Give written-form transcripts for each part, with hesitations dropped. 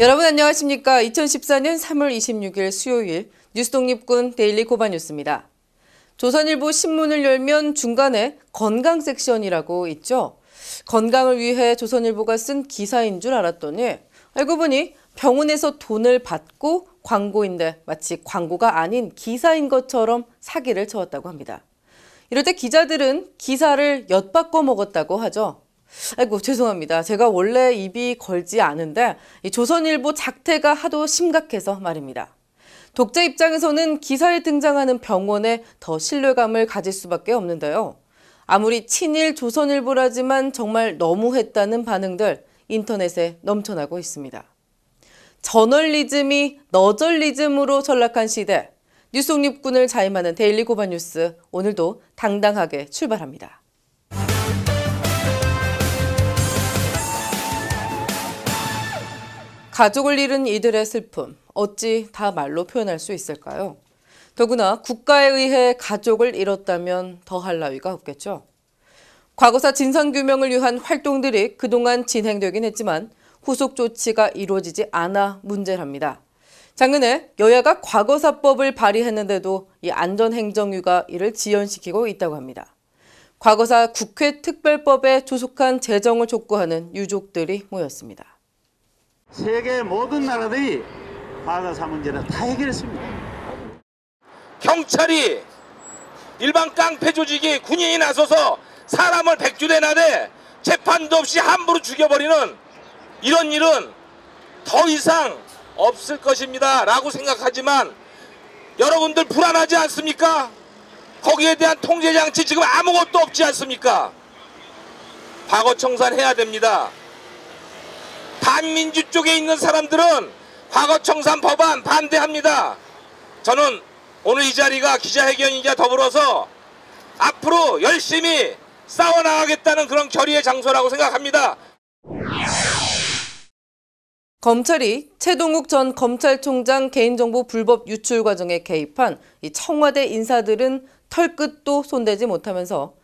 여러분 안녕하십니까? 2014년 3월 26일 수요일 뉴스독립군 데일리 고발뉴스입니다. 조선일보 신문을 열면 중간에 건강 섹션이라고 있죠. 건강을 위해 조선일보가 쓴 기사인 줄 알았더니 알고 보니 병원에서 돈을 받고 광고인데 마치 광고가 아닌 기사인 것처럼 사기를 쳐왔다고 합니다. 이럴 때 기자들은 기사를 엿바꿔 먹었다고 하죠. 아이고 죄송합니다. 제가 원래 입이 걸지 않은데 이 조선일보 작태가 하도 심각해서 말입니다. 독자 입장에서는 기사에 등장하는 병원에 더 신뢰감을 가질 수밖에 없는데요. 아무리 친일 조선일보라지만 정말 너무했다는 반응들 인터넷에 넘쳐나고 있습니다. 저널리즘이 너절리즘으로 전락한 시대, 뉴스독립군을 자임하는 데일리 고발뉴스, 오늘도 당당하게 출발합니다. 가족을 잃은 이들의 슬픔, 어찌 다 말로 표현할 수 있을까요? 더구나 국가에 의해 가족을 잃었다면 더할 나위가 없겠죠. 과거사 진상규명을 위한 활동들이 그동안 진행되긴 했지만 후속 조치가 이루어지지 않아 문제랍니다. 작년에 여야가 과거사법을 발의했는데도 이 안전행정위가 이를 지연시키고 있다고 합니다. 과거사 국회 특별법에 조속한 제정을 촉구하는 유족들이 모였습니다. 세계 모든 나라들이 과거사 문제를 다 해결했습니다. 경찰이 일반 깡패 조직이 군인이 나서서 사람을 백주대 나대 재판도 없이 함부로 죽여버리는 이런 일은 더 이상 없을 것입니다 라고 생각하지만 여러분들 불안하지 않습니까? 거기에 대한 통제장치 지금 아무것도 없지 않습니까? 과거 청산해야 됩니다. 반민주 쪽에 있는 사람들은 과거 청산 법안 반대합니다. 저는 오늘 이 자리가 기자회견이자 더불어서 앞으로 열심히 싸워나가겠다는 그런 결의의 장소라고 생각합니다. 검찰이 최동욱 전 검찰총장 개인정보 불법 유출 과정에 개입한 이 청와대 인사들은 털끝도 손대지 못하면서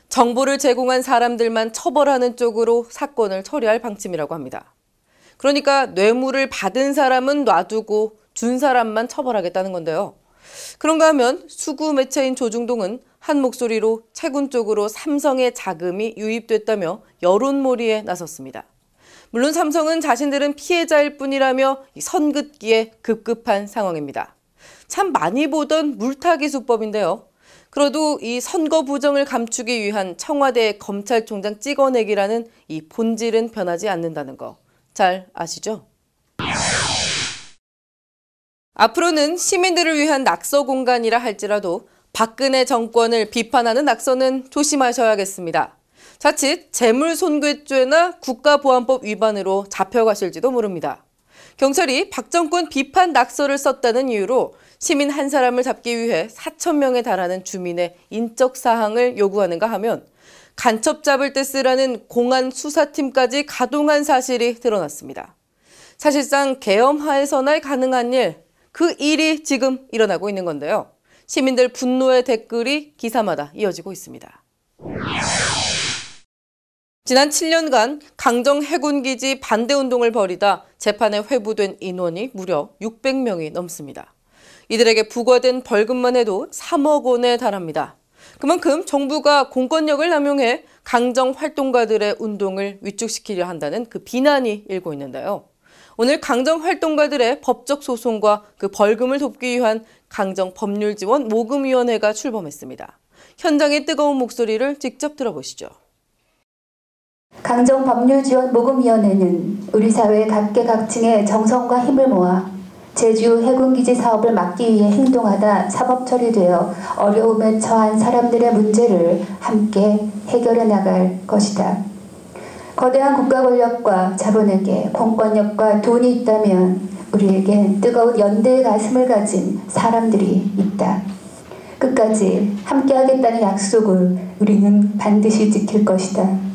정보를 제공한 사람들만 처벌하는 쪽으로 사건을 처리할 방침이라고 합니다. 그러니까 뇌물을 받은 사람은 놔두고 준 사람만 처벌하겠다는 건데요. 그런가 하면 수구 매체인 조중동은 한 목소리로 채군 쪽으로 삼성의 자금이 유입됐다며 여론몰이에 나섰습니다. 물론 삼성은 자신들은 피해자일 뿐이라며 선긋기에 급급한 상황입니다. 참 많이 보던 물타기 수법인데요. 그래도 이 선거 부정을 감추기 위한 청와대 검찰총장 찍어내기라는 이 본질은 변하지 않는다는 거 잘 아시죠? 앞으로는 시민들을 위한 낙서 공간이라 할지라도 박근혜 정권을 비판하는 낙서는 조심하셔야겠습니다. 자칫 재물손괴죄나 국가보안법 위반으로 잡혀가실지도 모릅니다. 경찰이 박 정권 비판 낙서를 썼다는 이유로 시민 한 사람을 잡기 위해 4,000명에 달하는 주민의 인적 사항을 요구하는가 하면 간첩 잡을 때 쓰라는 공안 수사팀까지 가동한 사실이 드러났습니다. 사실상 계엄하에서나 가능한 일, 그 일이 지금 일어나고 있는 건데요. 시민들 분노의 댓글이 기사마다 이어지고 있습니다. 지난 7년간 강정 해군기지 반대운동을 벌이다 재판에 회부된 인원이 무려 600명이 넘습니다. 이들에게 부과된 벌금만 해도 3억 원에 달합니다. 그만큼 정부가 공권력을 남용해 강정 활동가들의 운동을 위축시키려 한다는 그 비난이 일고 있는데요. 오늘 강정 활동가들의 법적 소송과 그 벌금을 돕기 위한 강정 법률지원 모금위원회가 출범했습니다. 현장의 뜨거운 목소리를 직접 들어보시죠. 강정 법률지원 모금위원회는 우리 사회 각계각층의 정성과 힘을 모아 제주 해군기지 사업을 막기 위해 행동하다 사법 처리되어 어려움에 처한 사람들의 문제를 함께 해결해 나갈 것이다. 거대한 국가 권력과 자본에게 공권력과 돈이 있다면 우리에겐 뜨거운 연대의 가슴을 가진 사람들이 있다. 끝까지 함께하겠다는 약속을 우리는 반드시 지킬 것이다.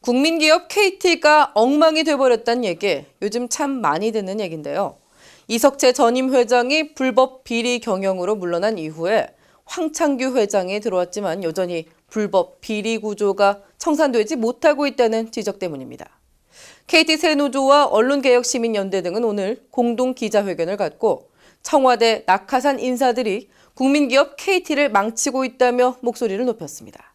국민기업 KT가 엉망이 돼버렸다는 얘기, 요즘 참 많이 듣는 얘기인데요. 이석채 전임 회장이 불법 비리 경영으로 물러난 이후에 황창규 회장이 들어왔지만 여전히 불법 비리 구조가 청산되지 못하고 있다는 지적 때문입니다. KT 새노조와 언론개혁시민연대 등은 오늘 공동 기자회견을 갖고 청와대 낙하산 인사들이 국민기업 KT를 망치고 있다며 목소리를 높였습니다.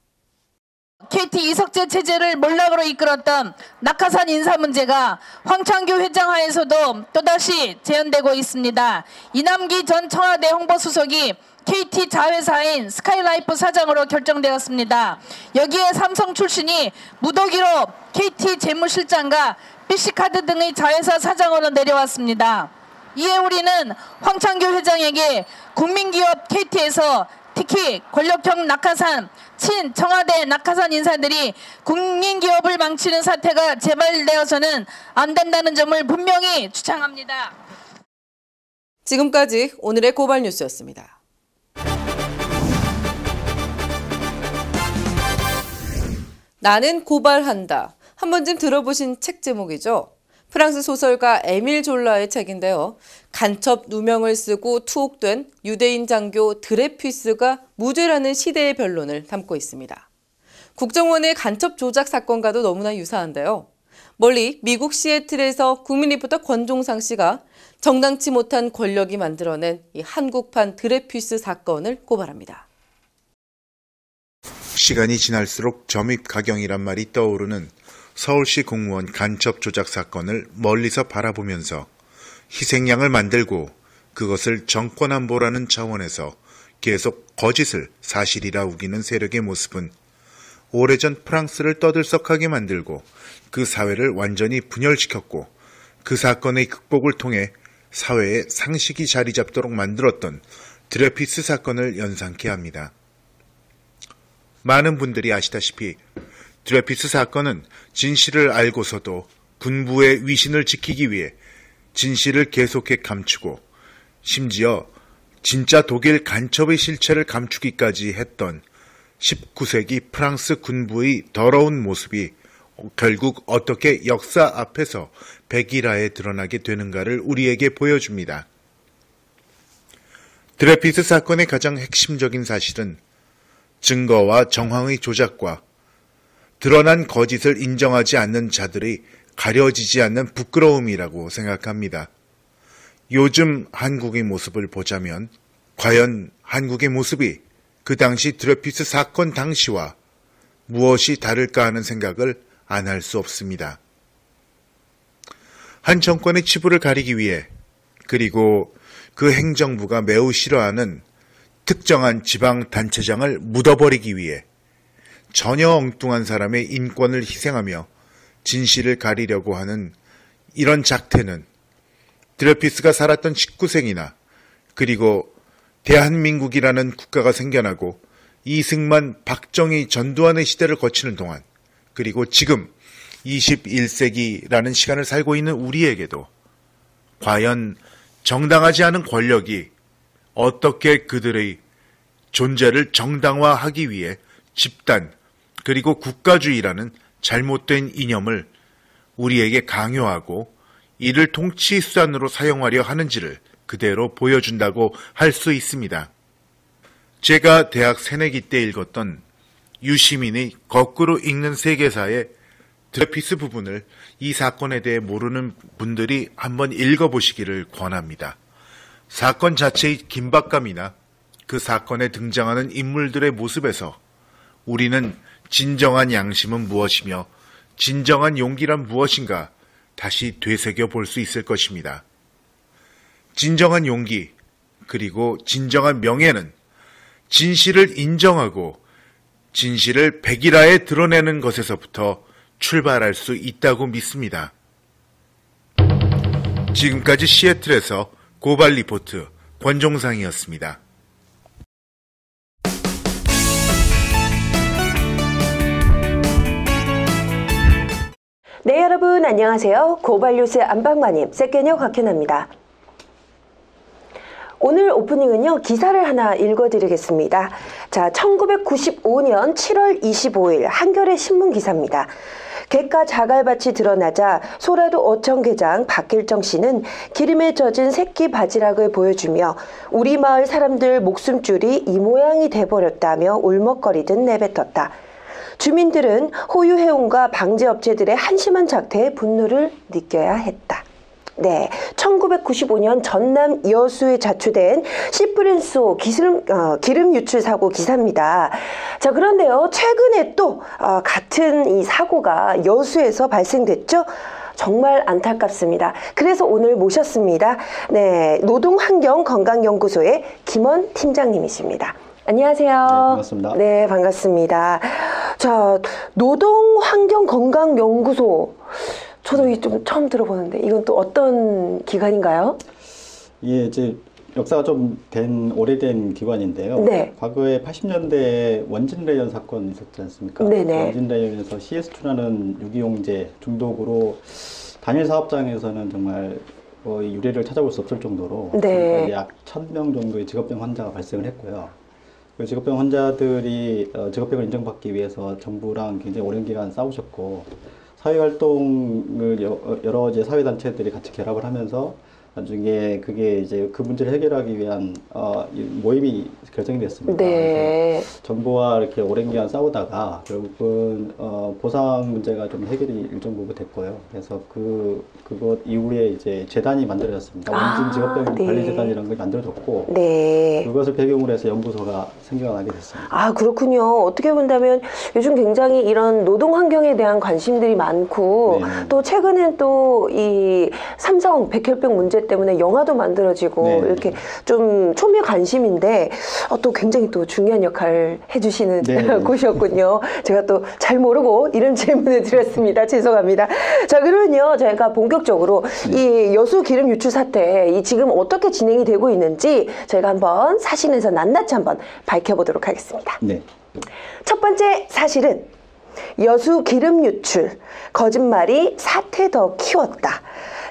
KT 이석재 체제를 몰락으로 이끌었던 낙하산 인사 문제가 황창규 회장 하에서도 또다시 재현되고 있습니다. 이남기 전 청와대 홍보수석이 KT 자회사인 스카이라이프 사장으로 결정되었습니다. 여기에 삼성 출신이 무더기로 KT 재무실장과 BC카드 등의 자회사 사장으로 내려왔습니다. 이에 우리는 황창규 회장에게 국민기업 KT에서 특히 권력형 낙하산, 친청와대 낙하산 인사들이 국민기업을 망치는 사태가 재발되어서는 안 된다는 점을 분명히 주장합니다. 지금까지 오늘의 고발 뉴스였습니다. 나는 고발한다. 한 번쯤 들어보신 책 제목이죠. 프랑스 소설가 에밀 졸라의 책인데요. 간첩 누명을 쓰고 투옥된 유대인 장교 드레피스가 무죄라는 시대의 변론을 담고 있습니다. 국정원의 간첩 조작 사건과도 너무나 유사한데요. 멀리 미국 시애틀에서 국민리포터 권종상 씨가 정당치 못한 권력이 만들어낸 이 한국판 드레피스 사건을 고발합니다. 시간이 지날수록 점입가경이란 말이 떠오르는 서울시 공무원 간첩 조작 사건을 멀리서 바라보면서 희생양을 만들고 그것을 정권안보라는 차원에서 계속 거짓을 사실이라 우기는 세력의 모습은 오래전 프랑스를 떠들썩하게 만들고 그 사회를 완전히 분열시켰고 그 사건의 극복을 통해 사회에 상식이 자리 잡도록 만들었던 드레피스 사건을 연상케 합니다. 많은 분들이 아시다시피 드레피스 사건은 진실을 알고서도 군부의 위신을 지키기 위해 진실을 계속해 감추고 심지어 진짜 독일 간첩의 실체를 감추기까지 했던 19세기 프랑스 군부의 더러운 모습이 결국 어떻게 역사 앞에서 백일화에 드러나게 되는가를 우리에게 보여줍니다. 드레피스 사건의 가장 핵심적인 사실은 증거와 정황의 조작과 드러난 거짓을 인정하지 않는 자들이 가려지지 않는 부끄러움이라고 생각합니다. 요즘 한국의 모습을 보자면 과연 한국의 모습이 그 당시 드레피스 사건 당시와 무엇이 다를까 하는 생각을 안 할 수 없습니다. 한 정권의 치부를 가리기 위해 그리고 그 행정부가 매우 싫어하는 특정한 지방단체장을 묻어버리기 위해 전혀 엉뚱한 사람의 인권을 희생하며 진실을 가리려고 하는 이런 작태는 드레피스가 살았던 19세기나 그리고 대한민국이라는 국가가 생겨나고 이승만, 박정희, 전두환의 시대를 거치는 동안 그리고 지금 21세기라는 시간을 살고 있는 우리에게도 과연 정당하지 않은 권력이 어떻게 그들의 존재를 정당화하기 위해 집단 그리고 국가주의라는 잘못된 이념을 우리에게 강요하고 이를 통치 수단으로 사용하려 하는지를 그대로 보여준다고 할 수 있습니다. 제가 대학 새내기 때 읽었던 유시민의 거꾸로 읽는 세계사의 드레피스 부분을 이 사건에 대해 모르는 분들이 한번 읽어보시기를 권합니다. 사건 자체의 긴박감이나 그 사건에 등장하는 인물들의 모습에서 우리는 진정한 양심은 무엇이며 진정한 용기란 무엇인가 다시 되새겨 볼 수 있을 것입니다. 진정한 용기 그리고 진정한 명예는 진실을 인정하고 진실을 백일화에 드러내는 것에서부터 출발할 수 있다고 믿습니다. 지금까지 시애틀에서 고발 리포트 권종상이었습니다. 네, 여러분 안녕하세요. 고발뉴스 안방마님 세케녀 곽현아입니다. 오늘 오프닝은요, 기사를 하나 읽어드리겠습니다. 자, 1995년 7월 25일 한겨레 신문 기사입니다. 객가 자갈밭이 드러나자 소라도 어청계장 박길정 씨는 기름에 젖은 새끼 바지락을 보여주며 우리 마을 사람들 목숨줄이 이 모양이 돼버렸다며 울먹거리듯 내뱉었다. 주민들은 호유해운과 방제업체들의 한심한 작태에 분노를 느껴야 했다. 네, 1995년 전남 여수에 자초된 시프린소 기름 유출 사고 기사입니다. 자, 그런데요, 최근에 또 같은 이 사고가 여수에서 발생됐죠. 정말 안타깝습니다. 그래서 오늘 모셨습니다. 네, 노동환경건강연구소의 김원 팀장님이십니다. 안녕하세요. 네, 반갑습니다. 네, 반갑습니다. 자, 노동환경건강연구소. 저도 좀 처음 들어보는데 이건 또 어떤 기관인가요? 예, 이제 역사가 좀 오래된 기관인데요. 네. 과거에 80년대에 원진레이언 사건 있었지 않습니까? 네네. 원진레이언에서 CS2라는 유기용제 중독으로 단일 사업장에서는 정말 거의 유례를 찾아볼 수 없을 정도로 네. 약 1000명 정도의 직업병 환자가 발생을 했고요. 그 직업병 환자들이 직업병을 인정받기 위해서 정부랑 굉장히 오랜 기간 싸우셨고, 사회활동을 여러 이제 사회단체들이 같이 결합을 하면서 나중에 그게 이제 그 문제를 해결하기 위한 모임이 결정이 됐습니다. 네. 그래서 정부와 이렇게 오랜 기간 싸우다가 결국은 보상 문제가 좀 해결이 일정 부분 됐고요. 그래서 그것 이후에 이제 재단이 만들어졌습니다. 원진 직업병 네. 관리 재단이라는 걸 만들어졌고, 네. 그것을 배경으로 해서 연구소가 생겨나게 됐습니다. 아, 그렇군요. 어떻게 본다면 요즘 굉장히 이런 노동 환경에 대한 관심들이 많고, 네네. 또 최근엔 또 이 삼성 백혈병 문제 때문에 영화도 만들어지고, 네네. 이렇게 좀 초미의 관심인데 또 굉장히 또 중요한 역할을 해주시는 네네. 곳이었군요. 제가 또 잘 모르고 이런 질문을 드렸습니다. 죄송합니다. 자, 그러면요, 저희가 본격적으로 이 여수 기름 유출 사태 이 지금 어떻게 진행이 되고 있는지 저희가 한번 사실에서 낱낱이 한번 밝혀보도록 하겠습니다. 네. 첫 번째 사실은 여수 기름 유출, 거짓말이 사태 더 키웠다.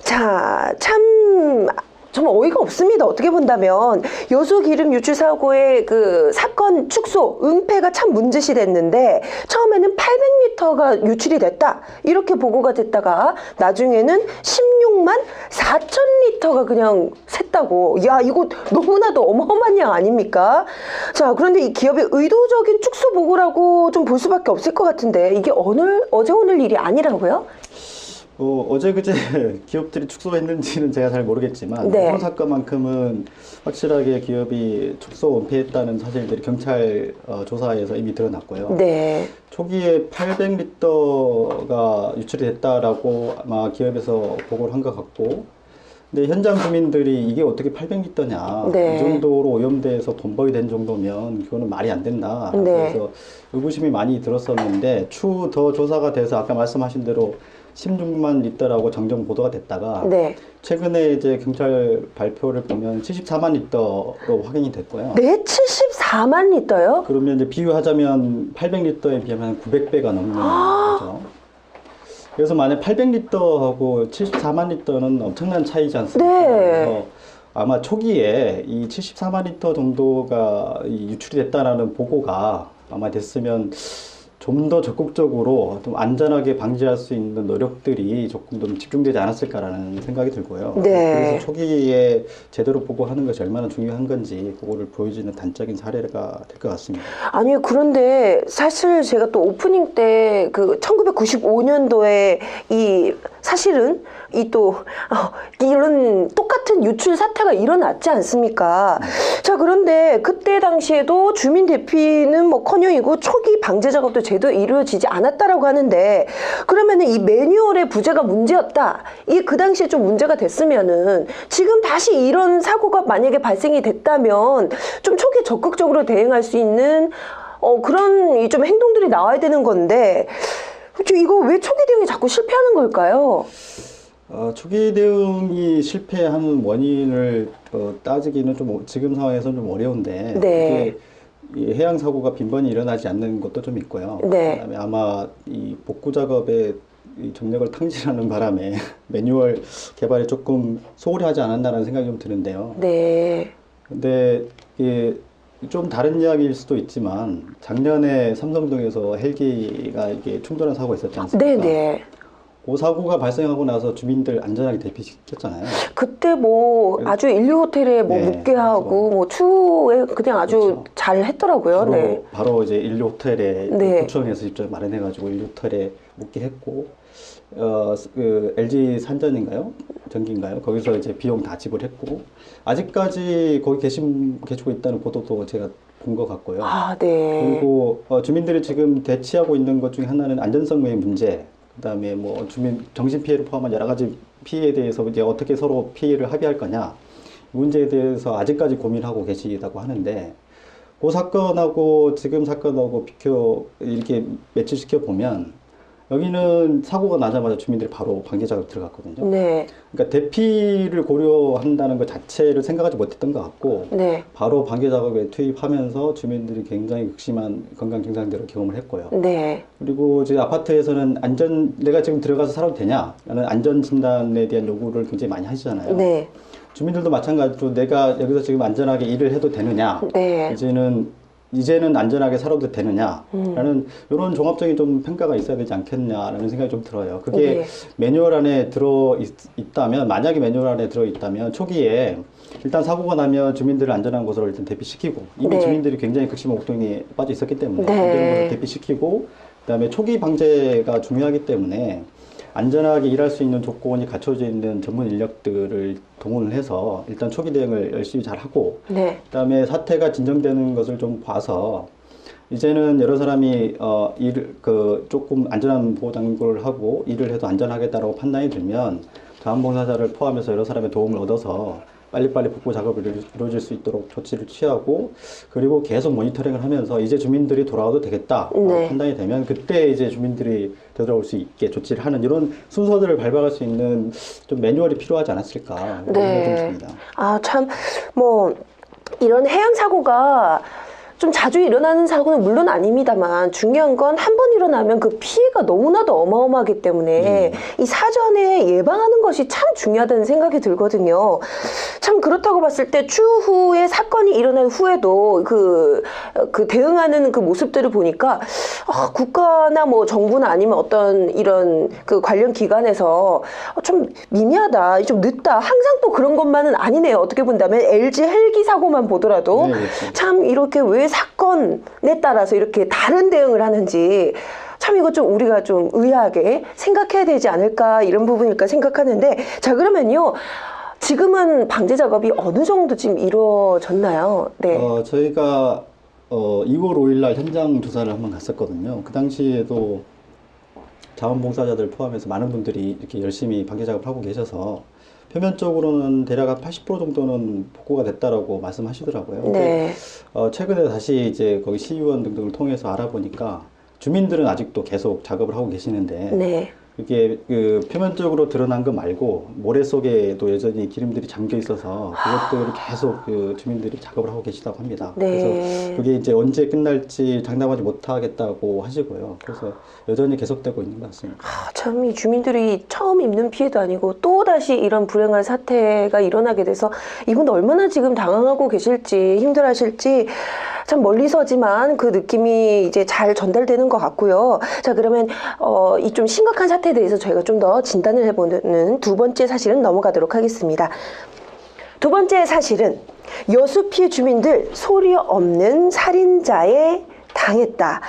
자, 참 정말 어이가 없습니다. 어떻게 본다면 여수 기름 유출 사고의 그 사건 축소, 은폐가 참 문제시 됐는데 처음에는 800리터가 유출이 됐다. 이렇게 보고가 됐다가 나중에는 16만 4천 리터가 그냥 샜다고. 야, 이거 너무나도 어마어마한 양 아닙니까? 자, 그런데 이 기업의 의도적인 축소 보고라고 좀 볼 수밖에 없을 것 같은데 이게 어제 오늘 일이 아니라고요? 어제 그제 기업들이 축소했는지는 제가 잘 모르겠지만 네. 이번 사건만큼은 확실하게 기업이 축소 은폐했다는 사실들이 경찰 조사에서 이미 드러났고요. 네. 초기에 800리터가 유출이 됐다라고 아마 기업에서 보고를 한 것 같고, 근데 현장 주민들이 이게 어떻게 800리터냐, 네. 이 정도로 오염돼서 범벅이 된 정도면 그거는 말이 안 된다. 네. 그래서 의구심이 많이 들었었는데 추후 더 조사가 돼서 아까 말씀하신 대로 16만 리터라고 정정 보도가 됐다가 네. 최근에 이제 경찰 발표를 보면 74만 리터로 확인이 됐고요. 네, 74만 리터요? 그러면 이제 비유하자면 800리터에 비하면 900배가 넘는 거죠. 그래서 만약 800리터하고 74만 리터는 엄청난 차이지 않습니까? 네. 그래서 아마 초기에 이 74만 리터 정도가 유출이 됐다라는 보고가 아마 됐으면 좀 더 적극적으로 좀 안전하게 방지할 수 있는 노력들이 조금 더 집중되지 않았을까라는 생각이 들고요. 네. 그래서 초기에 제대로 보고하는 것이 얼마나 중요한 건지 그거를 보여주는 단적인 사례가 될 것 같습니다. 아니, 그런데 사실 제가 또 오프닝 때 그 1995년도에 이 사실은 이 또 이런 똑같은 유출 사태가 일어났지 않습니까? 자, 그런데 그때 당시에도 주민 대피는 뭐커녕이고 초기 방제 작업도 제대로 이루어지지 않았다라고 하는데, 그러면은 이 매뉴얼의 부재가 문제였다. 이 그 당시에 좀 문제가 됐으면은 지금 다시 이런 사고가 만약에 발생이 됐다면 좀 초기에 적극적으로 대응할 수 있는 그런 좀 행동들이 나와야 되는 건데, 이거 왜 초기 대응이 자꾸 실패하는 걸까요? 초기 대응이 실패하는 원인을 따지기는 좀 지금 상황에서는 좀 어려운데, 네. 이 해양 사고가 빈번히 일어나지 않는 것도 좀 있고요. 네. 그다음에 아마 이 복구 작업에 이 정력을 탕진하는 바람에 매뉴얼 개발에 조금 소홀히 하지 않았나라는 생각이 좀 드는데요. 네. 근데 이게 좀 다른 이야기일 수도 있지만 작년에 삼성동에서 헬기가 이게 충돌한 사고가 있었지 않습니까? 네네. 그 사고가 발생하고 나서 주민들 안전하게 대피시켰잖아요. 그때 뭐 아주 인류 호텔에 뭐 네, 묵게 하고 뭐 추후에 그냥 아주 그렇죠. 잘 했더라고요. 네. 바로 이제 인류 호텔에 네. 구청에서 직접 마련해가지고 인류 호텔에 묵게 했고, 그 LG 산전인가요? 전기인가요? 거기서 이제 비용 다 지불했고, 아직까지 거기 계시고 있다는 보도도 제가 본 것 같고요. 아, 네. 그리고 주민들이 지금 대치하고 있는 것 중에 하나는 안전성의 문제, 그다음에 뭐 주민 정신 피해를 포함한 여러 가지 피해에 대해서 이제 어떻게 서로 피해를 합의할 거냐 이 문제에 대해서 아직까지 고민하고 계시다고 하는데, 그 사건하고 지금 사건하고 이렇게 매치시켜 보면 여기는 사고가 나자마자 주민들이 바로 방제 작업 들어갔거든요. 네. 그러니까 대피를 고려한다는 것 자체를 생각하지 못했던 것 같고, 네. 바로 방제 작업에 투입하면서 주민들이 굉장히 극심한 건강 증상들을 경험을 했고요. 네. 그리고 저희 아파트에서는 내가 지금 들어가서 살아도 되냐라는 안전 진단에 대한 요구를 굉장히 많이 하시잖아요. 네. 주민들도 마찬가지로 내가 여기서 지금 안전하게 일을 해도 되느냐, 네. 이제는 안전하게 살아도 되느냐라는 이런 종합적인 좀 평가가 있어야 되지 않겠냐라는 생각이 좀 들어요. 그게 네. 매뉴얼 안에 있다면, 만약에 매뉴얼 안에 들어있다면 초기에 일단 사고가 나면 주민들을 안전한 곳으로 일단 대피시키고, 이미 네. 주민들이 굉장히 극심한 옥동에 빠져 있었기 때문에 네. 안전한 곳으로 대피시키고, 그다음에 초기 방제가 중요하기 때문에 안전하게 일할 수 있는 조건이 갖춰져 있는 전문 인력들을 동원을 해서 일단 초기 대응을 열심히 잘 하고, 네. 그다음에 사태가 진정되는 것을 좀 봐서 이제는 여러 사람이 조금 안전한 보호 장구를 하고 일을 해도 안전하겠다라고 판단이 들면 자원봉사자를 포함해서 여러 사람의 도움을 얻어서 빨리빨리 복구 작업을 이루어질 수 있도록 조치를 취하고, 그리고 계속 모니터링을 하면서 이제 주민들이 돌아와도 되겠다 네. 판단이 되면 그때 이제 주민들이 되돌아올 수 있게 조치를 하는 이런 순서들을 밟아갈 수 있는 좀 매뉴얼이 필요하지 않았을까 이런 생각이 좀 듭니다. 아, 참, 뭐, 이런 해양 사고가 좀 자주 일어나는 사고는 물론 아닙니다만 중요한 건 한 번 일어나면 그 피해가 너무나도 어마어마하기 때문에 이 사전에 예방하는 것이 참 중요하다는 생각이 들거든요. 참 그렇다고 봤을 때 추후에 사건이 일어난 후에도 그 대응하는 그 모습들을 보니까 국가나 뭐 정부나 아니면 어떤 이런 그 관련 기관에서 좀 미미하다, 좀 늦다. 항상 또 그런 것만은 아니네요. 어떻게 본다면 LG 헬기 사고만 보더라도 네, 그렇죠. 참 이렇게 왜 사건에 따라서 이렇게 다른 대응을 하는지 참 이거 좀 우리가 좀 의아하게 생각해야 되지 않을까 이런 부분일까 생각하는데, 자 그러면요 지금은 방제 작업이 어느 정도 지금 이루어졌나요? 네. 저희가 2월 5일 날 현장 조사를 한번 갔었거든요. 그 당시에도 자원봉사자들 포함해서 많은 분들이 이렇게 열심히 방제 작업을 하고 계셔서 표면적으로는 대략 한 80% 정도는 복구가 됐다라고 말씀하시더라고요. 네. 최근에 다시 이제 거기 시의원 등등을 통해서 알아보니까 주민들은 아직도 계속 작업을 하고 계시는데, 네. 이게 그 표면적으로 드러난 거 말고 모래 속에도 여전히 기름들이 잠겨 있어서 그것들을 계속 그 주민들이 작업을 하고 계시다고 합니다. 네. 그래서 그게 이제 언제 끝날지 장담하지 못하겠다고 하시고요. 그래서 여전히 계속되고 있는 것 같습니다. 참 이 주민들이 처음 입는 피해도 아니고 또 다시 이런 불행한 사태가 일어나게 돼서 이분 얼마나 지금 당황하고 계실지 힘들어하실지 참 멀리서지만 그 느낌이 이제 잘 전달되는 것 같고요. 자 그러면 이 좀 심각한 사태에 대해서 저희가 좀 더 진단을 해보는 두 번째 사실은 넘어가도록 하겠습니다. 두 번째 사실은 여수 피해 주민들 소리 없는 살인자에 당했다.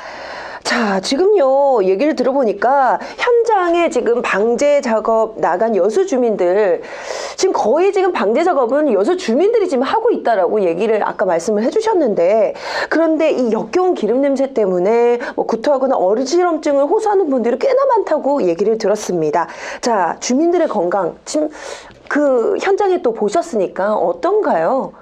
자, 지금요, 얘기를 들어보니까 현장에 지금 방제 작업 나간 여수 주민들, 지금 거의 지금 방제 작업은 여수 주민들이 지금 하고 있다라고 얘기를 아까 말씀을 해주셨는데, 그런데 이 역겨운 기름 냄새 때문에 뭐 구토하거나 어지럼증을 호소하는 분들이 꽤나 많다고 얘기를 들었습니다. 자, 주민들의 건강, 지금 그 현장에 또 보셨으니까 어떤가요?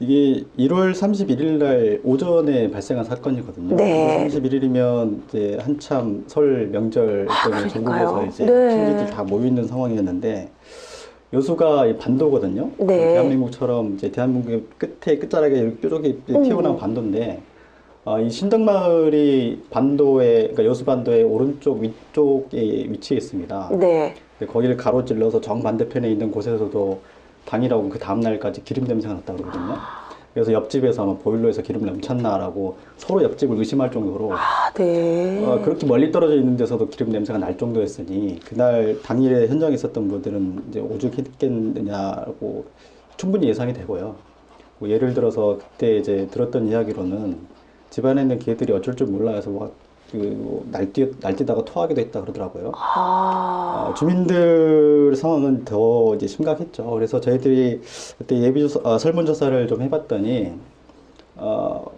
이게 1월 31일 날 오전에 발생한 사건이거든요. 네. 31일이면 이제 한참 설 명절 때문에 전국에서 이제 네.親戚다 모여 있는 상황이었는데, 여수가 이 반도거든요. 네. 대한민국처럼 이제 대한민국의 끝자락에 이렇게 뾰족이 튀어나온 반도인데, 이 신덕마을이 그러니까 여수 반도의 오른쪽 위쪽에 위치해 있습니다. 네. 거기를 가로질러서 정반대편에 있는 곳에서도 당일하고 그 다음날까지 기름 냄새가 났다고 그러거든요. 그래서 옆집에서 아마 보일러에서 기름 넘쳤나라고 서로 옆집을 의심할 정도로 네. 그렇게 멀리 떨어져 있는 데서도 기름 냄새가 날 정도였으니 그날 당일에 현장에 있었던 분들은 이제 오죽했겠느냐고 충분히 예상이 되고요. 뭐 예를 들어서 그때 이제 들었던 이야기로는 집안에 있는 개들이 어쩔 줄 몰라서 날뛰다가 토하기도 했다 그러더라고요. 주민들 상황은 더 이제 심각했죠. 그래서 저희들이 그때 설문조사를 좀 해봤더니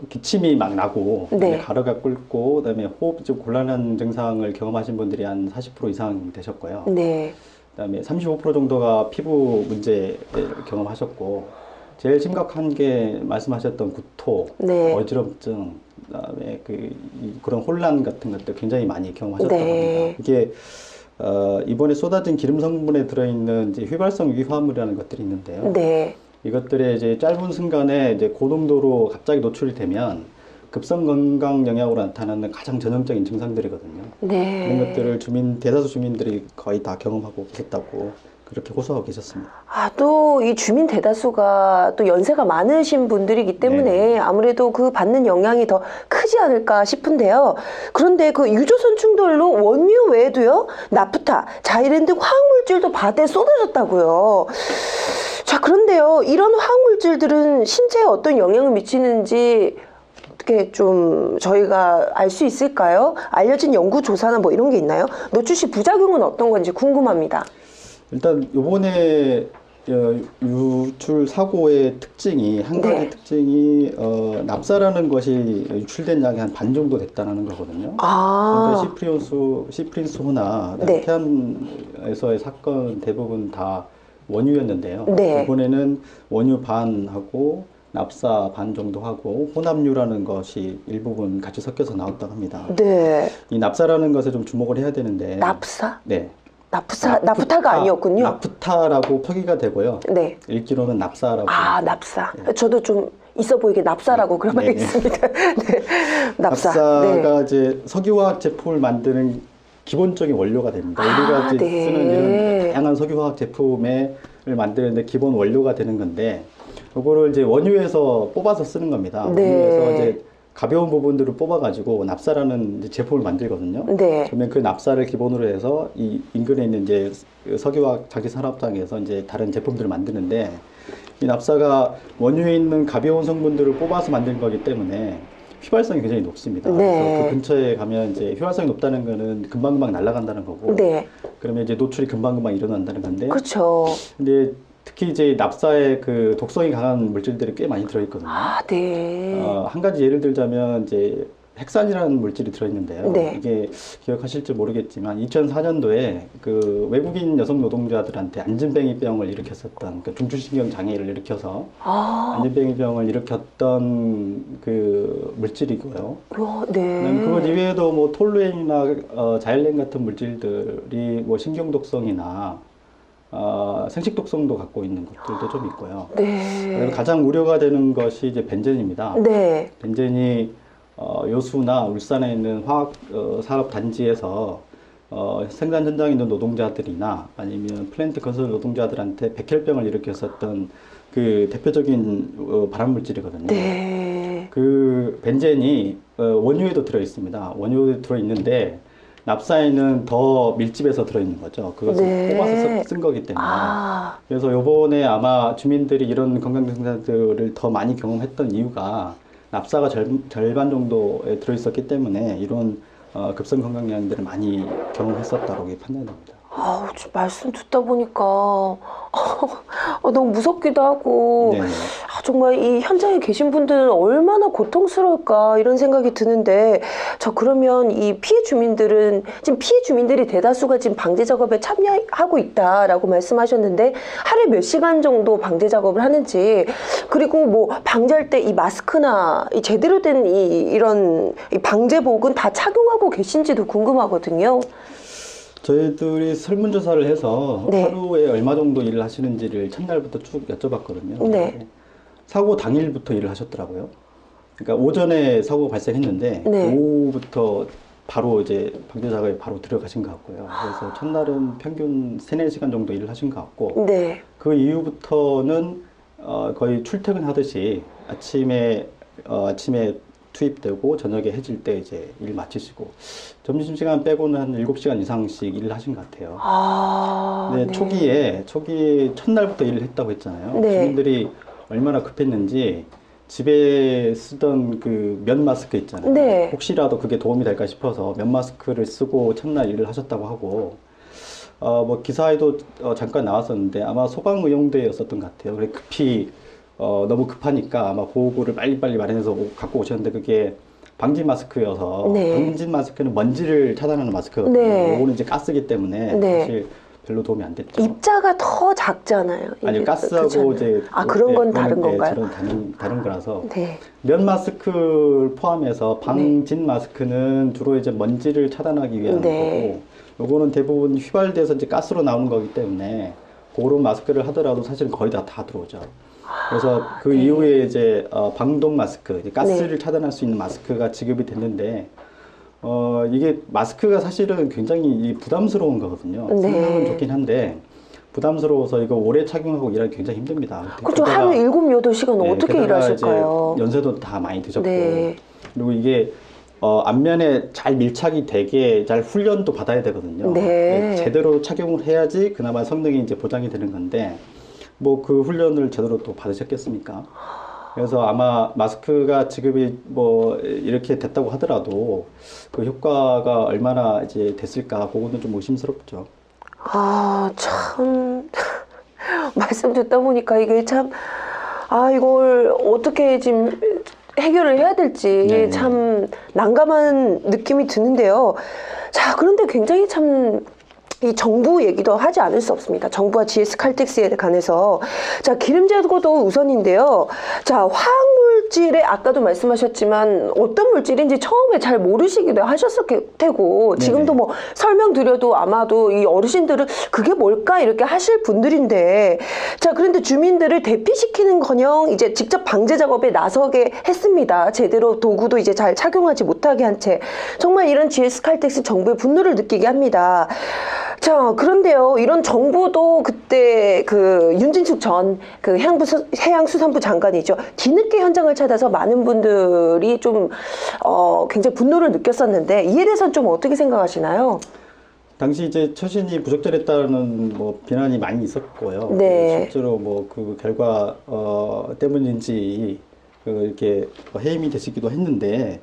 기침이 막 나고 네. 가루가 끓고 그다음에 호흡이 좀 곤란한 증상을 경험하신 분들이 한 40% 이상 되셨고요. 네. 그다음에 35% 정도가 피부 문제를 경험하셨고 제일 심각한 게 말씀하셨던 구토, 네. 어지럼증, 그다음에 그런 혼란 같은 것들 굉장히 많이 경험하셨다고 네. 합니다. 이게 이번에 쏟아진 기름 성분에 들어있는 이제 휘발성 유기화합물이라는 것들이 있는데요. 네. 이것들의 이제 짧은 순간에 이제 고농도로 갑자기 노출이 되면 급성 건강 영향으로 나타나는 가장 전형적인 증상들이거든요. 네. 이런 것들을 대다수 주민들이 거의 다 경험하고 계셨다고 그렇게 호소하고 계셨습니다. 또 이 주민 대다수가 또 연세가 많으신 분들이기 때문에 네. 아무래도 그 받는 영향이 더 크지 않을까 싶은데요. 그런데 그 유조선 충돌로 원유 외에도요, 나프타, 자이랜드 화학물질도 바다에 쏟아졌다고요. 자, 그런데요, 이런 화학물질들은 신체에 어떤 영향을 미치는지 어떻게 좀 저희가 알 수 있을까요? 알려진 연구 조사나 뭐 이런 게 있나요? 노출 시 부작용은 어떤 건지 궁금합니다. 일단 요번에 유출 사고의 특징이 한 가지 네. 특징이 납사라는 것이 유출된 양이 한 반 정도 됐다는 거거든요. 그러니까 시프린소나 네. 태안에서의 사건 대부분 다 원유였는데요. 네. 이번에는 원유 반하고 납사 반 정도 하고 혼합유라는 것이 일부분 같이 섞여서 나왔다고 합니다. 네. 이 납사라는 것에 좀 주목을 해야 되는데. 납사? 네. 나프타가 아니었군요. 나프타라고 표기가 되고요. 네. 읽기로는 납사라고. 납사. 네. 저도 좀 있어 보이게 납사라고 그럼 네. 하겠습니다. 네. 납사가 네. 이제 석유화학 제품을 만드는 기본적인 원료가 됩니다. 우리가 이제 네. 쓰는 이런 다양한 석유화학 제품을 만드는데 기본 원료가 되는 건데, 이거를 이제 원유에서 뽑아서 쓰는 겁니다. 네. 원유에서 이제 가벼운 부분들을 뽑아가지고 납사라는 이제 제품을 만들거든요. 네. 그러면 그 납사를 기본으로 해서 이 인근에 있는 이제 석유화학 자기 산업장에서 이제 다른 제품들을 만드는데, 이 납사가 원유에 있는 가벼운 성분들을 뽑아서 만든 거기 때문에 휘발성이 굉장히 높습니다. 네. 그래서 그 근처에 가면 이제 휘발성이 높다는 거는 금방금방 날아간다는 거고, 네. 그러면 이제 노출이 금방금방 일어난다는 건데, 그렇죠. 근데 특히 이제 납사에 그 독성이 강한 물질들이 꽤 많이 들어있거든요. 네. 한 가지 예를 들자면 이제 핵산이라는 물질이 들어있는데요. 네. 이게 기억하실지 모르겠지만 2004년도에 그 외국인 여성 노동자들한테 안진뱅이병을 일으켰었던, 그러니까 중추신경 장애를 일으켜서 안진뱅이병을 일으켰던 그 물질이고요. 네. 그것 이외에도 뭐 톨루엔이나 자일렌 같은 물질들이 뭐 신경 독성이나 생식 독성도 갖고 있는 것들도 좀 있고요. 네. 가장 우려가 되는 것이 이제 벤젠입니다. 네. 벤젠이 여수나 울산에 있는 화학 산업 단지에서 생산 현장에 있는 노동자들이나 아니면 플랜트 건설 노동자들한테 백혈병을 일으켰었던 그 대표적인 발암 물질이거든요. 네. 그 벤젠이 원유에도 들어 있습니다. 원유에 들어 있는데 납사에는 더 밀집해서 들어있는 거죠. 그것을 네. 뽑아서 쓴 거기 때문에. 그래서 요번에 아마 주민들이 이런 건강 증상들을 더 많이 경험했던 이유가 납사가 절반 정도에 들어있었기 때문에 이런 급성 건강 영향들을 많이 경험했었다고 판단됩니다. 말씀 듣다 보니까 너무 무섭기도 하고 네네. 정말 이 현장에 계신 분들은 얼마나 고통스러울까 이런 생각이 드는데, 그러면 이 피해 주민들은 지금 피해 주민들이 대다수가 지금 방제 작업에 참여하고 있다라고 말씀하셨는데, 하루에 몇 시간 정도 방제 작업을 하는지, 그리고 뭐 방제할 때 이 마스크나 이 제대로 된 이런 방제복은 다 착용하고 계신지도 궁금하거든요. 저희들이 설문조사를 해서 네. 하루에 얼마 정도 일을 하시는지를 첫날부터 쭉 여쭤봤거든요. 네. 사고 당일부터 일을 하셨더라고요. 그러니까 오전에 사고가 발생했는데 네. 오후부터 바로 이제 방제 작업에 바로 들어가신 것 같고요. 그래서 첫날은 평균 3-4시간 정도 일을 하신 것 같고, 네. 그 이후부터는 거의 출퇴근하듯이 아침에 투입되고 저녁에 해질 때 이제 일 마치시고 점심시간 빼고는 한 7시간 이상씩 일을 하신 것 같아요. 네, 네. 초기 첫날부터 일을 했다고 했잖아요. 네. 주민들이 얼마나 급했는지 집에 쓰던 그 면 마스크 있잖아요. 네. 혹시라도 그게 도움이 될까 싶어서 면 마스크를 쓰고 첫날 일을 하셨다고 하고 뭐 기사에도 잠깐 나왔었는데 아마 소방의용대였었던 것 같아요. 그래 급히 너무 급하니까 아마 보호구를 빨리빨리 마련해서 갖고 오셨는데 그게 방진 마스크여서 네. 방진 마스크는 먼지를 차단하는 마스크거든요. 네. 이거는 이제 가스기 때문에 네. 사실 별로 도움이 안 됐죠. 입자가 더 작잖아요. 아니요, 가스하고 이제 그런 건 다른 건가요? 다른 거라서 네. 면 마스크를 포함해서 방진 마스크는 주로 이제 먼지를 차단하기 위한 네. 거고, 요거는 대부분 휘발돼서 이제 가스로 나오는 거기 때문에 그런 마스크를 하더라도 사실은 거의 다 들어오죠. 그래서 그 이후에 이제 방독 마스크, 이제 가스를 차단할 수 있는 마스크가 지급이 됐는데. 이게 마스크가 사실은 굉장히 부담스러운 거거든요. 생각은 좋긴 한데 부담스러워서 이거 오래 착용하고 일하기 굉장히 힘듭니다. 그렇죠. 하루 7, 8시간 네, 어떻게 일하실까요? 연세도 다 많이 드셨고 네. 그리고 이게 안면에 잘 밀착이 되게 잘 훈련도 받아야 되거든요. 네. 제대로 착용을 해야지 그나마 성능이 이제 보장이 되는 건데 뭐 그 훈련을 제대로 또 받으셨겠습니까? 그래서 아마 마스크가 지급이 뭐 이렇게 됐다고 하더라도 그 효과가 얼마나 이제 됐을까 그거는 좀 의심스럽죠. 참 말씀 듣다 보니까 이게 참 이걸 어떻게 지금 해결을 해야 될지 네네. 참 난감한 느낌이 드는데요. 자, 그런데 굉장히 참 이 정부 얘기도 하지 않을 수 없습니다. 정부와 GS 칼텍스에 관해서. 자, 기름 재고도 우선인데요. 자, 화학물질에 아까도 말씀하셨지만 어떤 물질인지 처음에 잘 모르시기도 하셨을 테고 지금도 뭐 설명드려도 아마도 이 어르신들은 그게 뭘까 이렇게 하실 분들인데 자, 그런데 주민들을 대피시키는커녕 이제 직접 방제 작업에 나서게 했습니다. 제대로 도구도 이제 잘 착용하지 못하게 한 채. 정말 이런 GS 칼텍스 정부의 분노를 느끼게 합니다. 자, 그런데요, 이런 정부도 그때 그 윤진숙 전 그 해양수산부 장관이죠. 뒤늦게 현장을 찾아서 많은 분들이 좀 굉장히 분노를 느꼈었는데 이에 대해서는 좀 어떻게 생각하시나요? 당시 이제 처신이 부적절했다는 뭐 비난이 많이 있었고요. 네. 실제로 뭐 그 결과 때문인지 이렇게 해임이 되시기도 했는데.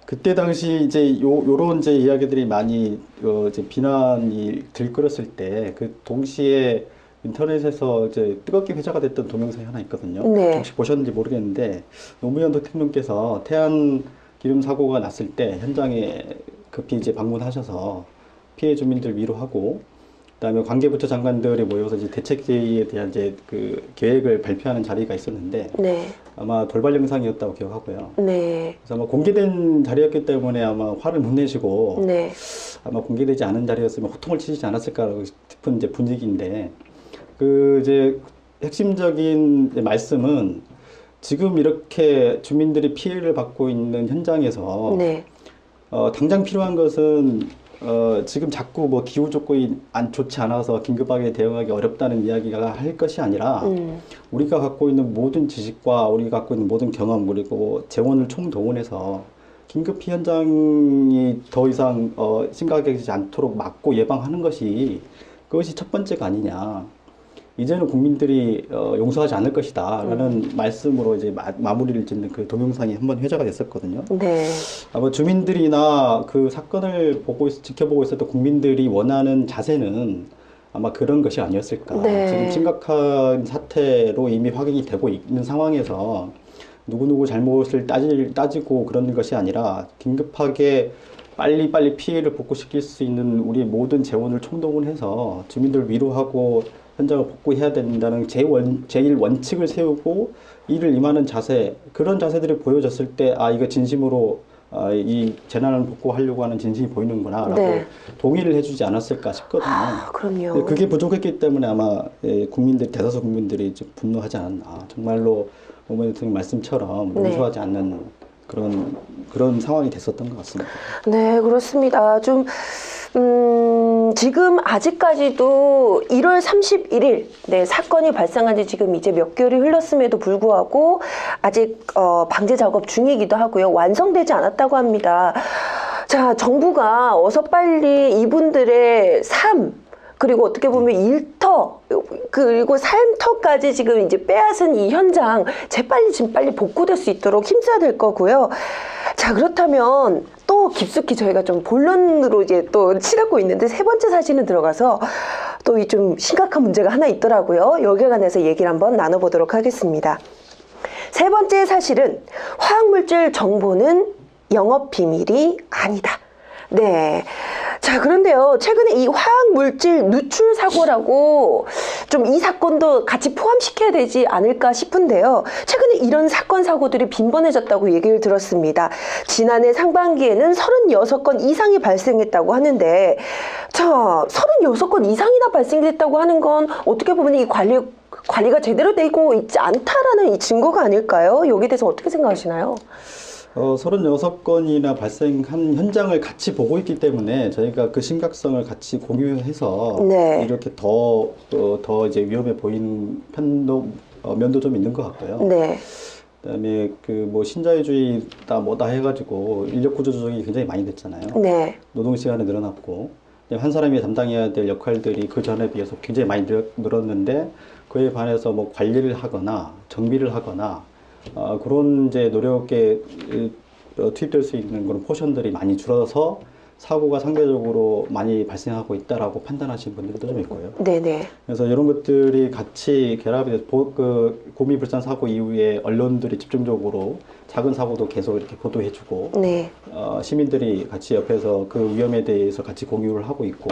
그때 당시 이제 요런 이제 이야기들이 많이 이제 비난이 들끓었을 때 그 동시에 인터넷에서 이제 뜨겁게 회자가 됐던 동영상이 하나 있거든요. 네. 혹시 보셨는지 모르겠는데 노무현 대통령께서 태안 기름 사고가 났을 때 현장에 급히 이제 방문하셔서 피해 주민들 위로하고 그다음에 관계부처 장관들이 모여서 이제 대책회의에 대한 이제 그 계획을 발표하는 자리가 있었는데 네. 아마 돌발 영상이었다고 기억하고요. 네. 그래서 아마 공개된 자리였기 때문에 아마 화를 못 내시고 네. 아마 공개되지 않은 자리였으면 호통을 치시지 않았을까 싶은 이제 분위기인데 그 이제 핵심적인 말씀은 지금 이렇게 주민들이 피해를 받고 있는 현장에서 네. 당장 필요한 것은 지금 자꾸 뭐 기후 조건이 좋지 않아서 긴급하게 대응하기 어렵다는 이야기가 할 것이 아니라 우리가 갖고 있는 모든 지식과 우리가 갖고 있는 모든 경험 그리고 재원을 총동원해서 긴급히 현장이 더 이상 심각해지지 않도록 막고 예방하는 것이 그것이 첫 번째가 아니냐. 이제는 국민들이 용서하지 않을 것이다 라는 말씀으로 이제 마무리를 짓는 그 동영상이 한번 회자가 됐었거든요. 네. 아마 주민들이나 그 사건을 지켜보고 있었던 국민들이 원하는 자세는 아마 그런 것이 아니었을까. 네. 지금 심각한 사태로 이미 확인이 되고 있는 상황에서 누구누구 잘못을 따지고 그런 것이 아니라 긴급하게 빨리빨리 피해를 복구시킬 수 있는 우리 모든 재원을 총동원해서 주민들 위로하고 현장을 복구해야 된다는 제일 원칙을 세우고 이를 임하는 자세, 그런 자세들이 보여졌을 때 이거 진심으로 이 재난을 복구하려고 하는 진심이 보이는구나 라고 네. 동의를 해주지 않았을까 싶거든요. 그럼요. 그게 부족했기 때문에 아마 대다수 국민들이 좀 분노하지 않았나. 정말로 노무현 대통령 말씀처럼 네. 용서하지 않는 그런 상황이 됐었던 것 같습니다. 네, 그렇습니다. 좀 지금 아직까지도 1월 31일 사건이 발생한 지 지금 이제 몇 개월이 흘렀음에도 불구하고 아직 방제 작업 중이기도 하고요. 완성되지 않았다고 합니다. 자, 정부가 어서 빨리 이분들의 삶, 그리고 어떻게 보면 일터, 그리고 삶터까지 지금 이제 빼앗은 이 현장 재빨리 지금 빨리 복구될 수 있도록 힘써야 될 거고요. 자, 그렇다면 또 깊숙이 저희가 좀 본론으로 이제 또 치닫고 있는데 세 번째 사실은 들어가서 또 이 좀 심각한 문제가 하나 있더라고요. 여기에 관해서 얘기를 한번 나눠보도록 하겠습니다. 세 번째 사실은 화학물질 정보는 영업 비밀이 아니다. 네. 자, 그런데요. 최근에 이 화학물질 누출 사고라고 좀 이 사건도 같이 포함시켜야 되지 않을까 싶은데요. 최근에 이런 사건, 사고들이 빈번해졌다고 얘기를 들었습니다. 지난해 상반기에는 36건 이상이 발생했다고 하는데, 자, 36건 이상이나 발생했다고 하는 건 어떻게 보면 이 관리가 제대로 되고 있지 않다라는 이 증거가 아닐까요? 여기에 대해서 어떻게 생각하시나요? 36건이나 발생한 현장을 같이 보고 있기 때문에 저희가 그 심각성을 같이 공유해서 네. 이렇게 더 이제 위험해 보이는 면도 좀 있는 것 같고요. 네. 그다음에 그 뭐 신자유주의다 뭐다 해가지고 인력 구조 조정이 굉장히 많이 됐잖아요. 네. 노동 시간이 늘어났고 한 사람이 담당해야 될 역할들이 그 전에 비해서 굉장히 많이 늘었는데 그에 반해서 뭐 관리를 하거나 정비를 하거나 그런 이제 노력에 투입될 수 있는 그런 포션들이 많이 줄어서 사고가 상대적으로 많이 발생하고 있다라고 판단하시는 분들도 좀 있고요. 네네. 그래서 이런 것들이 같이 결합이 돼서 고미불산 사고 이후에 언론들이 집중적으로 작은 사고도 계속 이렇게 보도해주고, 네. 시민들이 같이 옆에서 그 위험에 대해서 같이 공유를 하고 있고,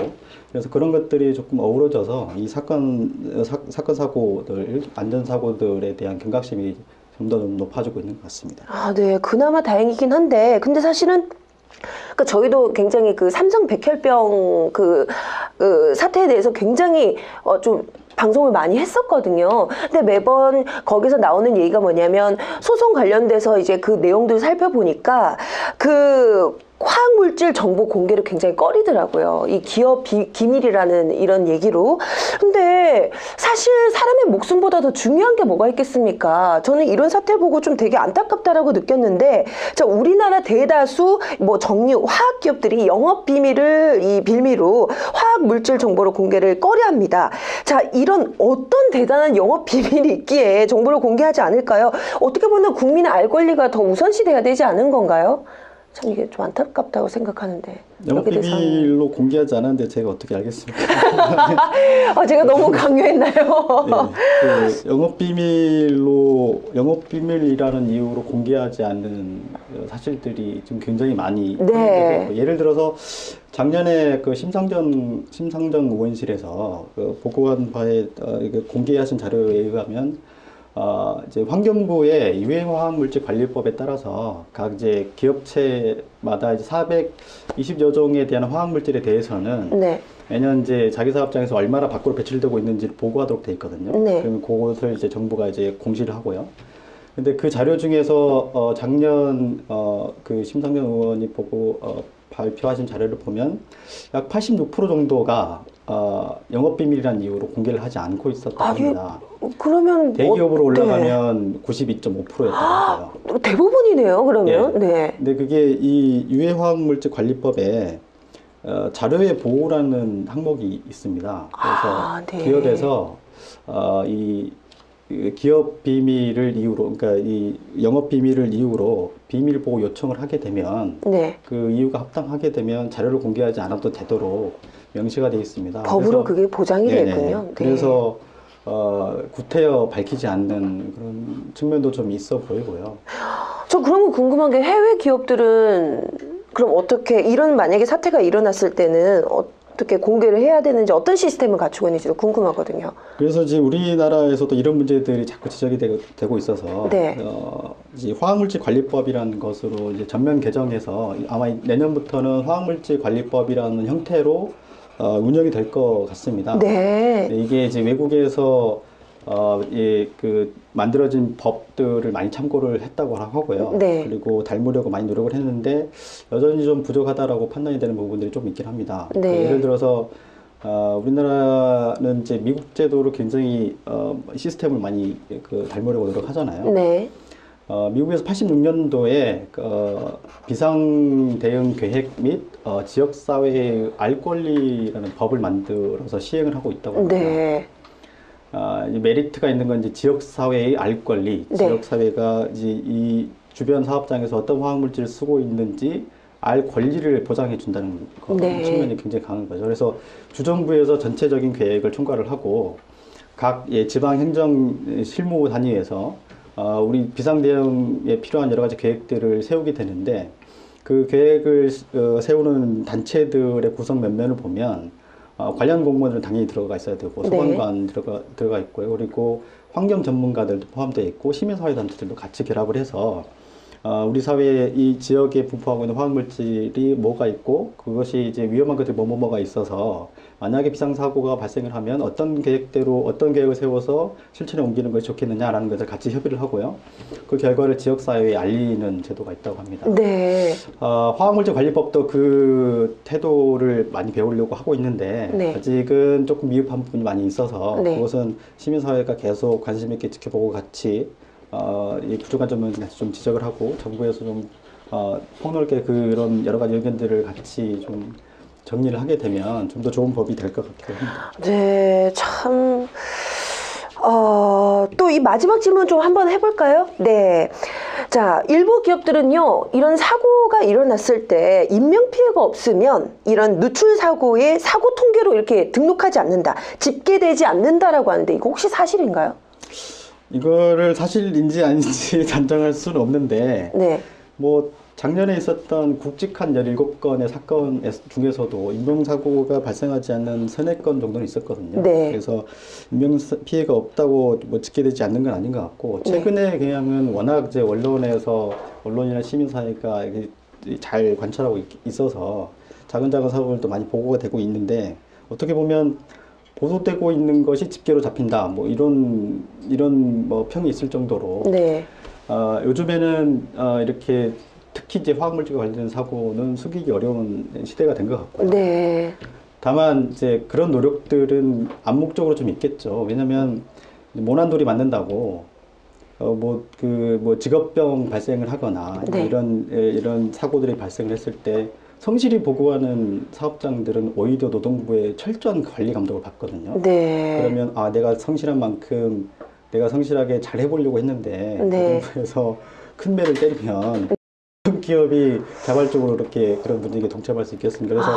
그래서 그런 것들이 조금 어우러져서 이 사건 사고들, 안전 사고들에 대한 경각심이 좀 더 높아지고 있는 것 같습니다. 아, 네. 그나마 다행이긴 한데, 근데 사실은 그러니까 저희도 굉장히 그 삼성 백혈병 그 사태에 대해서 굉장히 좀 방송을 많이 했었거든요. 근데 매번 거기서 나오는 얘기가 뭐냐면 소송 관련돼서 이제 그 내용들을 살펴보니까 그 화학물질 정보 공개를 굉장히 꺼리더라고요. 이 기업 기밀이라는 이런 얘기로. 근데 사실 사람의 목숨보다 더 중요한 게 뭐가 있겠습니까? 저는 이런 사태 보고 좀 되게 안타깝다라고 느꼈는데, 자, 우리나라 대다수 뭐 정유 화학 기업들이 영업 비밀을 이 빌미로 화학물질 정보를 공개를 꺼려합니다. 자, 이런 어떤 대단한 영업 비밀이 있기에 정보를 공개하지 않을까요? 어떻게 보면 국민의 알 권리가 더 우선시돼야 되지 않은 건가요? 참 이게 좀 안타깝다고 생각하는데. 영업비밀로 공개하지 않았는데 제가 어떻게 알겠습니까? 제가 너무 강요했나요? 네, 영업비밀이라는 이유로 공개하지 않는 사실들이 지금 굉장히 많이 네. 예를 들어서 작년에 그 심상정 의원실에서 그 보고한 바에 공개하신 자료에 의하면 이제 환경부의 유해화학물질 관리법에 따라서 각 이제 기업체마다 이제 420여 종에 대한 화학물질에 대해서는 네. 매년 이제 자기 사업장에서 얼마나 밖으로 배출되고 있는지를 보고하도록 돼 있거든요. 네. 그러면 그것을 이제 정부가 이제 공시를 하고요. 근데 그 자료 중에서 작년 그 심상정 의원이 발표하신 자료를 보면 약 86% 정도가 영업비밀이라는 이유로 공개를 하지 않고 있었다고 합니다. 그러면 대기업으로 올라가면 92.5%였다고 하고요. 대부분이네요, 그러면. 네. 근데 그게 이 유해화학물질 관리법에 자료의 보호라는 항목이 있습니다. 그래서 네. 기업에서 이 기업 비밀을 이유로, 그러니까 이 영업 비밀을 이유로 비밀 보호 요청을 하게 되면 네. 그 이유가 합당하게 되면 자료를 공개하지 않아도 되도록 명시가 되어 있습니다. 법으로 그게 보장이 되군요. 네. 그래서 구태여 밝히지 않는 그런 측면도 좀 있어 보이고요. 저 그런 거 궁금한 게 해외 기업들은 그럼 어떻게 만약에 사태가 일어났을 때는 어떻게 공개를 해야 되는지 어떤 시스템을 갖추고 있는지도 궁금하거든요. 그래서 지금 우리나라에서도 이런 문제들이 자꾸 지적이 되고 있어서 네. 이제 화학물질 관리법이라는 것으로 이제 전면 개정해서 아마 내년부터는 화학물질 관리법이라는 형태로 운영이 될 것 같습니다. 네. 이게 이제 외국에서 그 만들어진 법들을 많이 참고를 했다고 하고요. 네. 그리고 닮으려고 많이 노력을 했는데 여전히 좀 부족하다라고 판단이 되는 부분들이 좀 있긴 합니다. 네. 그 예를 들어서 우리나라는 이제 미국 제도로 굉장히 시스템을 많이 닮으려고 노력하잖아요. 네. 미국에서 86년도에 비상 대응 계획 및 지역사회의 알 권리라는 법을 만들어서 시행을 하고 있다고 합니다. 네. 이 메리트가 있는 건 이제 지역사회의 알 권리, 네. 지역사회가 이제 이 주변 사업장에서 어떤 화학물질을 쓰고 있는지 알 권리를 보장해 준다는 네. 측면이 굉장히 강한 거죠. 그래서 주정부에서 전체적인 계획을 총괄을 하고 각 지방 행정 실무 단위에서 우리 비상 대응에 필요한 여러 가지 계획들을 세우게 되는데 그 계획을 세우는 단체들의 구성 면면을 보면 관련 공무원들은 당연히 들어가 있어야 되고 소방관 들어가 있고요. 그리고 환경 전문가들도 포함되어 있고 시민사회단체들도 같이 결합을 해서 우리 사회에 이 지역에 분포하고 있는 화학물질이 뭐가 있고 그것이 이제 위험한 것들이 뭐가 있어서 만약에 비상사고가 발생을 하면 어떤 계획대로 어떤 계획을 세워서 실천에 옮기는 것이 좋겠느냐라는 것을 같이 협의를 하고요. 그 결과를 지역사회에 알리는 제도가 있다고 합니다. 네. 화학물질 관리법도 그 태도를 많이 배우려고 하고 있는데 네. 아직은 조금 미흡한 부분이 많이 있어서 네. 그것은 시민사회가 계속 관심 있게 지켜보고 같이 이 부족한 점은 좀 지적을 하고 정부에서 좀 폭넓게 그런 여러 가지 의견들을 같이 좀 정리를 하게 되면 좀 더 좋은 법이 될 것 같기도 합니다. 네, 참. 또 이 마지막 질문 좀 한번 해볼까요? 네. 자, 일부 기업들은요, 이런 사고가 일어났을 때 인명피해가 없으면 이런 누출 사고의 사고 통계로 이렇게 등록하지 않는다, 집계되지 않는다라고 하는데 이거 혹시 사실인가요? 이거를 사실인지 아닌지 단정할 수는 없는데, 네. 뭐, 작년에 있었던 굵직한 17건의 사건 중에서도 인명사고가 발생하지 않는 3-4건 정도는 있었거든요. 네. 그래서 인명피해가 없다고 뭐 집계되지 않는 건 아닌 것 같고, 최근의 경향은 워낙 이제 언론에서, 언론이나 시민사회가 잘 관찰하고 있어서 작은 사고들도 많이 보고가 되고 있는데, 어떻게 보면 보도되고 있는 것이 집계로 잡힌다, 뭐 이런 뭐 평이 있을 정도로, 네. 요즘에는 이렇게 특히 이제 화학물질과 관련된 사고는 숨기기 어려운 시대가 된 것 같고요. 네. 다만 이제 그런 노력들은 암묵적으로 좀 있겠죠. 왜냐하면 모난돌이 맞는다고 직업병 발생을 하거나 네. 이런 사고들이 발생을 했을 때 성실히 보고하는 사업장들은 오히려 노동부의 철저한 관리 감독을 받거든요. 네. 그러면 내가 성실한 만큼 내가 성실하게 잘 해보려고 했는데 네. 노동부에서 큰 매를 때리면 기업이 자발적으로 이렇게 그런 문제에 동참할 수 있겠습니까? 그래서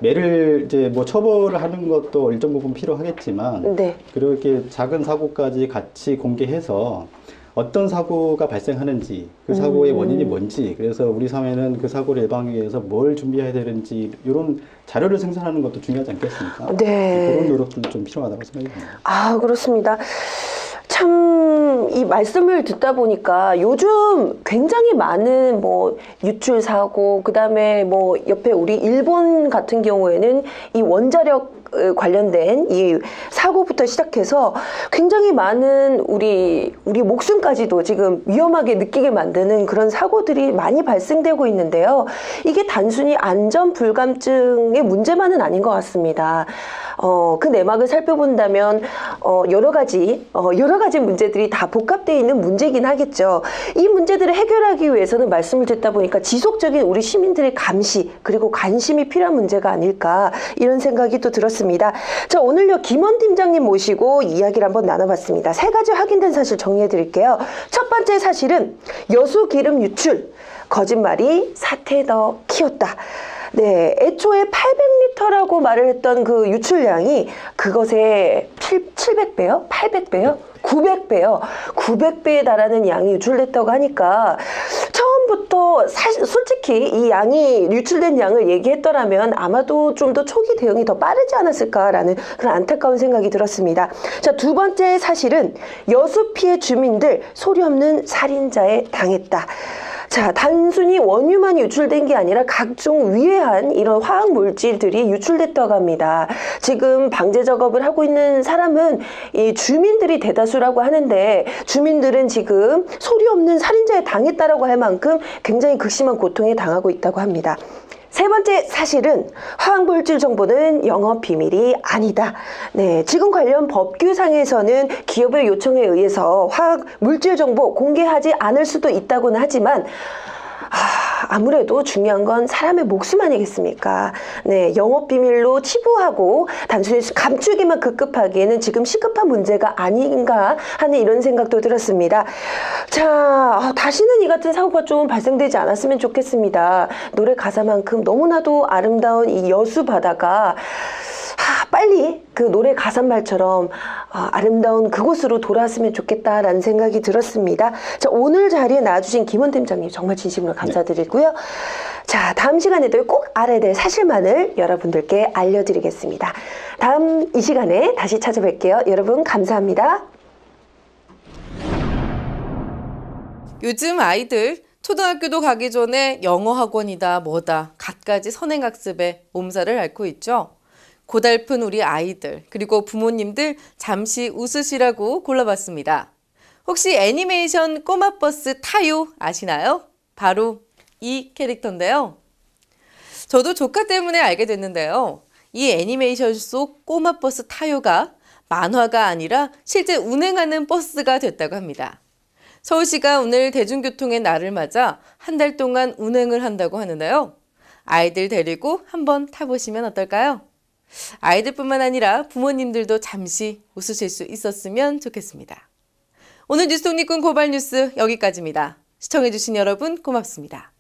매를 이제 뭐 처벌을 하는 것도 일정 부분 필요하겠지만, 네. 그렇게 작은 사고까지 같이 공개해서 어떤 사고가 발생하는지, 그 사고의 원인이 뭔지, 그래서 우리 사회는 그 사고를 예방하기 위해서 뭘 준비해야 되는지 이런 자료를 생산하는 것도 중요하지 않겠습니까? 네. 그런 노력도 좀 필요하다고 생각이 듭니다. 그렇습니다. 참 이 말씀을 듣다 보니까 요즘 굉장히 많은 뭐 유출 사고, 그다음에 뭐 옆에 우리 일본 같은 경우에는 이 원자력 관련된 이 사고부터 시작해서 굉장히 많은 우리 목숨까지도 지금 위험하게 느끼게 만드는 그런 사고들이 많이 발생되고 있는데요. 이게 단순히 안전 불감증의 문제만은 아닌 것 같습니다. 그 내막을 살펴본다면 여러 가지 문제들이 다 복합되어 있는 문제이긴 하겠죠. 이 문제들을 해결하기 위해서는 말씀을 듣다 보니까 지속적인 우리 시민들의 감시 그리고 관심이 필요한 문제가 아닐까, 이런 생각이 또 들었습니다. 자, 오늘요 김원 팀장님 모시고 이야기를 한번 나눠봤습니다. 3가지 확인된 사실 정리해 드릴게요. 첫 번째 사실은 여수 기름 유출, 거짓말이 사태 더 키웠다. 네, 애초에 800리터라고 말을 했던 그 유출량이 그것의 700배요? 800배요? 900배요. 900배에 달하는 양이 유출됐다고 하니까 처음부터 솔직히 이 양이 유출된 양을 얘기했더라면 아마도 좀 더 초기 대응이 더 빠르지 않았을까라는 그런 안타까운 생각이 들었습니다. 자, 두 번째 사실은 여수 피해 주민들 소리 없는 살인자에 당했다. 자, 단순히 원유만 유출된 게 아니라 각종 위해한 이런 화학 물질들이 유출됐다고 합니다. 지금 방제 작업을 하고 있는 사람은 이 주민들이 대다수라고 하는데, 주민들은 지금 소리 없는 살인자에 당했다라고 할 만큼 굉장히 극심한 고통에 당하고 있다고 합니다. 세 번째 사실은 화학물질 정보는 영업 비밀이 아니다. 네, 지금 관련 법규상에서는 기업의 요청에 의해서 화학물질 정보 공개하지 않을 수도 있다고는 하지만 아무래도 중요한 건 사람의 목숨 아니겠습니까? 네, 영업비밀로 치부하고 단순히 감추기만 급급하기에는 지금 시급한 문제가 아닌가 하는 이런 생각도 들었습니다. 자, 다시는 이 같은 사고가 좀 발생되지 않았으면 좋겠습니다. 노래 가사만큼 너무나도 아름다운 이 여수 바다가 빨리 그 노래 가사말처럼 아름다운 그곳으로 돌아왔으면 좋겠다라는 생각이 들었습니다. 자, 오늘 자리에 나와주신 김원 팀장님 정말 진심으로 감사드리고요. 자, 다음 시간에도 꼭 알아야 될 사실만을 여러분들께 알려드리겠습니다. 다음 이 시간에 다시 찾아뵐게요. 여러분 감사합니다. 요즘 아이들 초등학교도 가기 전에 영어 학원이다 뭐다 갖가지 선행학습에 몸살을 앓고 있죠. 고달픈 우리 아이들 그리고 부모님들 잠시 웃으시라고 골라봤습니다. 혹시 애니메이션 꼬마버스 타요 아시나요? 바로 이 캐릭터인데요. 저도 조카 때문에 알게 됐는데요. 이 애니메이션 속 꼬마버스 타요가 만화가 아니라 실제 운행하는 버스가 됐다고 합니다. 서울시가 오늘 대중교통의 날을 맞아 한 달 동안 운행을 한다고 하는데요. 아이들 데리고 한번 타보시면 어떨까요? 아이들뿐만 아니라 부모님들도 잠시 웃으실 수 있었으면 좋겠습니다. 오늘 뉴스 독립군 고발 뉴스 여기까지입니다. 시청해주신 여러분 고맙습니다.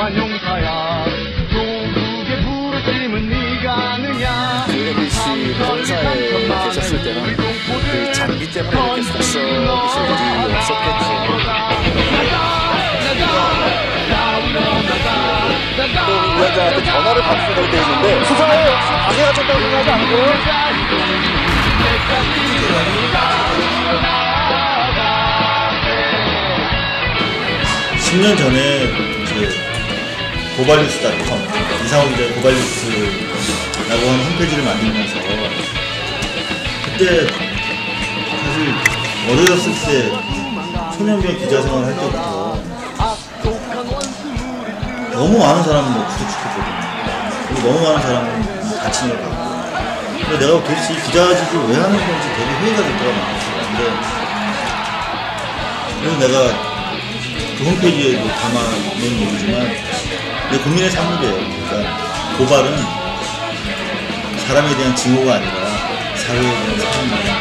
용사야 조국의 부르심은 네가 아느냐. MBC 본사에 계셨을 때는 그 장비 때문에 이렇게 속썩이실 일이 없었겠죠. 또 위원장한테 전화를 받으셔도 되는데 수사에 방해하셨다고 생각하지 않고요? 10년 전에 고발뉴스.com 이상호 기자의 고발뉴스라고 하는 홈페이지를 만들면서 그때 사실 어렸을 때 소년병 기자 생활을 할 때부터 너무 많은 사람을 구속시켰거든요. 그리고 너무 많은 사람을 다치는 걸 봤고, 근데 내가 도대체 이 기자직을 왜 하는 건지 되게 회의가 됐더라고요. 그래서 내가 그 홈페이지에도 담아놓은 얘기지만 내 국민의 산물이에요. 그러니까 고발은 사람에 대한 증오가 아니라 사회에 대한 사랑입니다.